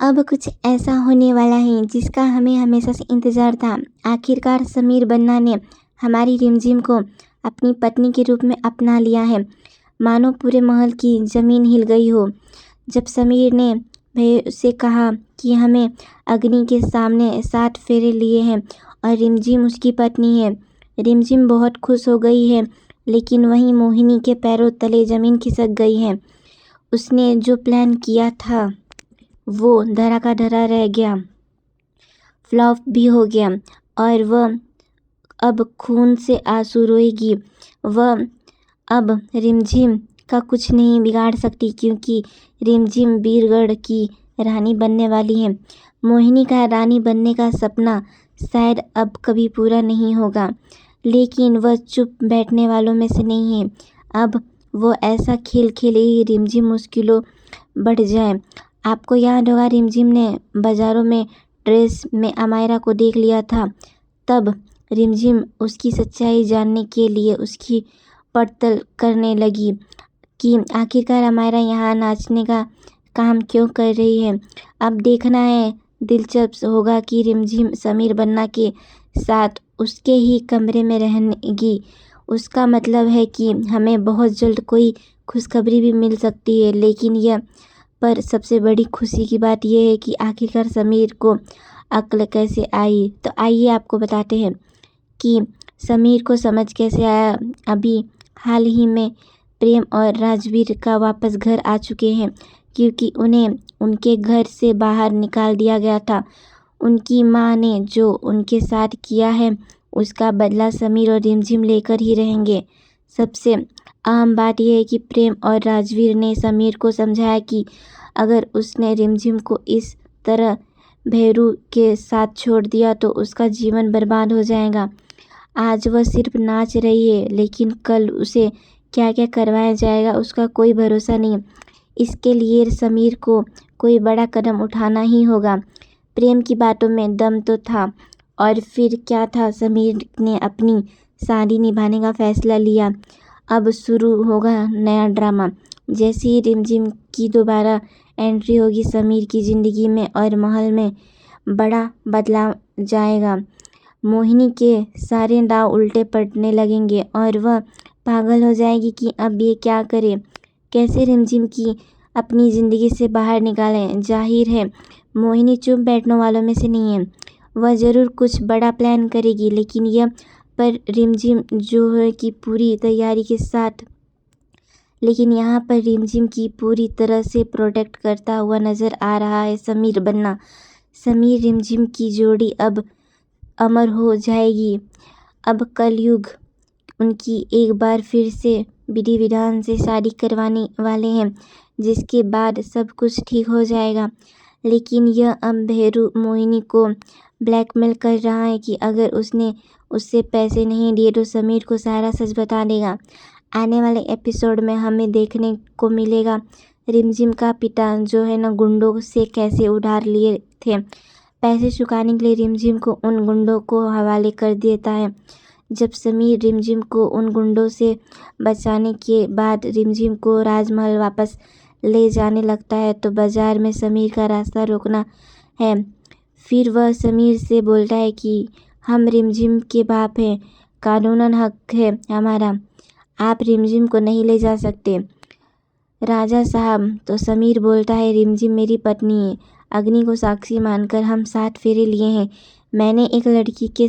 अब कुछ ऐसा होने वाला है जिसका हमें हमेशा से इंतज़ार था। आखिरकार समीर बन्ना ने हमारी रिमझिम को अपनी पत्नी के रूप में अपना लिया है। मानो पूरे महल की ज़मीन हिल गई हो जब समीर ने भैया से कहा कि हमें अग्नि के सामने 7 फेरे लिए हैं और रिमझिम उसकी पत्नी है। रिमझिम बहुत खुश हो गई है, लेकिन वहीं मोहिनी के पैरों तले ज़मीन खिसक गई है। उसने जो प्लान किया था वो धरा का धरा रह गया, फ्लॉप भी हो गया और वह अब खून से आंसू रोएगी। वह अब रिमझिम का कुछ नहीं बिगाड़ सकती, क्योंकि रिमझिम बीरगढ़ की रानी बनने वाली है। मोहिनी का रानी बनने का सपना शायद अब कभी पूरा नहीं होगा, लेकिन वह चुप बैठने वालों में से नहीं है। अब वो ऐसा खेल खेलेगी रिमझिम मुश्किलों बढ़ जाए। आपको याद होगा रिमझिम ने बाज़ारों में ड्रेस में अमायरा को देख लिया था। तब रिमझिम उसकी सच्चाई जानने के लिए उसकी पड़ताल करने लगी कि आखिरकार अमायरा यहाँ नाचने का काम क्यों कर रही है। अब देखना है दिलचस्प होगा कि रिमझिम समीर बन्ना के साथ उसके ही कमरे में रहेगी। उसका मतलब है कि हमें बहुत जल्द कोई खुशखबरी भी मिल सकती है। लेकिन यह पर सबसे बड़ी खुशी की बात यह है कि आखिरकार समीर को अक्ल कैसे आई। तो आइए आपको बताते हैं कि समीर को समझ कैसे आया। अभी हाल ही में प्रेम और राजवीर का वापस घर आ चुके हैं, क्योंकि उन्हें उनके घर से बाहर निकाल दिया गया था। उनकी माँ ने जो उनके साथ किया है उसका बदला समीर और रिमझिम लेकर ही रहेंगे। सबसे अहम बात यह है कि प्रेम और राजवीर ने समीर को समझाया कि अगर उसने रिमझिम को इस तरह भैरू के साथ छोड़ दिया तो उसका जीवन बर्बाद हो जाएगा। आज वह सिर्फ नाच रही है, लेकिन कल उसे क्या क्या करवाया जाएगा उसका कोई भरोसा नहीं। इसके लिए समीर को कोई बड़ा कदम उठाना ही होगा। प्रेम की बातों में दम तो था, और फिर क्या था, समीर ने अपनी शादी निभाने का फैसला लिया। अब शुरू होगा नया ड्रामा। जैसे ही रिमझिम की दोबारा एंट्री होगी समीर की ज़िंदगी में और महल में बड़ा बदलाव जाएगा। मोहिनी के सारे दांव उल्टे पड़ने लगेंगे और वह पागल हो जाएगी कि अब ये क्या करे, कैसे रिमझिम की अपनी ज़िंदगी से बाहर निकालें। जाहिर है मोहिनी चुप बैठने वालों में से नहीं है। वह ज़रूर कुछ बड़ा प्लान करेगी, लेकिन यह पर रिमझिम जो है कि पूरी तैयारी के साथ, लेकिन यहाँ पर रिमझिम की पूरी तरह से प्रोटेक्ट करता हुआ नज़र आ रहा है समीर बन्ना। समीर रिमझिम की जोड़ी अब अमर हो जाएगी। अब कलयुग उनकी एक बार फिर से विधि विधान से शादी करवाने वाले हैं, जिसके बाद सब कुछ ठीक हो जाएगा। लेकिन यह अब भैरू मोहिनी को ब्लैकमेल कर रहा है कि अगर उसने उससे पैसे नहीं दिए तो समीर को सारा सच बता देगा। आने वाले एपिसोड में हमें देखने को मिलेगा रिमझिम का पिता जो है ना गुंडों से कैसे उधार लिए थे। पैसे चुकाने के लिए रिमझिम को उन गुंडों को हवाले कर देता है। जब समीर रिमझिम को उन गुंडों से बचाने के बाद रिमझिम को राजमहल वापस ले जाने लगता है तो बाजार में समीर का रास्ता रोकना है। फिर वह समीर से बोलता है कि हम रिमझिम के बाप हैं, कानूनन हक है हमारा, आप रिमझिम को नहीं ले जा सकते राजा साहब। तो समीर बोलता है रिमझिम मेरी पत्नी है, अग्नि को साक्षी मानकर हम 7 फेरे लिए हैं। मैंने एक लड़की के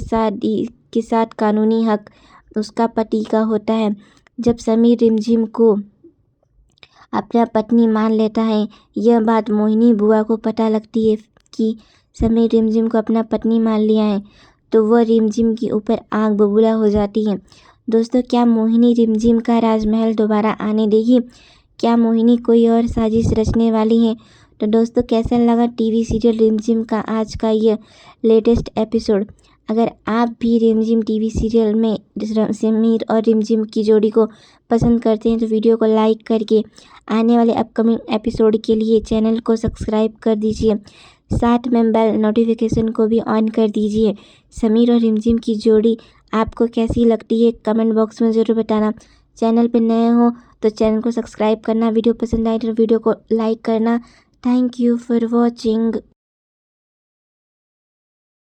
साथ कानूनी हक उसका पति का होता है। जब समीर रिमझिम को अपना पत्नी मान लेता है, यह बात मोहिनी बुआ को पता लगती है कि समीर रिमझिम को अपना पत्नी मान लिया है, तो वह रिमझिम के ऊपर आग बबूला हो जाती है। दोस्तों, क्या मोहिनी रिमझिम का राजमहल दोबारा आने देगी? क्या मोहिनी कोई और साजिश रचने वाली है? तो दोस्तों, कैसा लगा टीवी सीरियल रिमझिम का आज का ये लेटेस्ट एपिसोड? अगर आप भी रिमझिम टीवी सीरियल में समीर और रिमझिम की जोड़ी को पसंद करते हैं तो वीडियो को लाइक करके आने वाले अपकमिंग एपिसोड के लिए चैनल को सब्सक्राइब कर दीजिए। साथ में बेल नोटिफिकेशन को भी ऑन कर दीजिए। समीर और रिमझिम की जोड़ी आपको कैसी लगती है कमेंट बॉक्स में ज़रूर बताना। चैनल पर नए हो तो चैनल को सब्सक्राइब करना, वीडियो पसंद आए तो वीडियो को लाइक करना। Thank you for watching.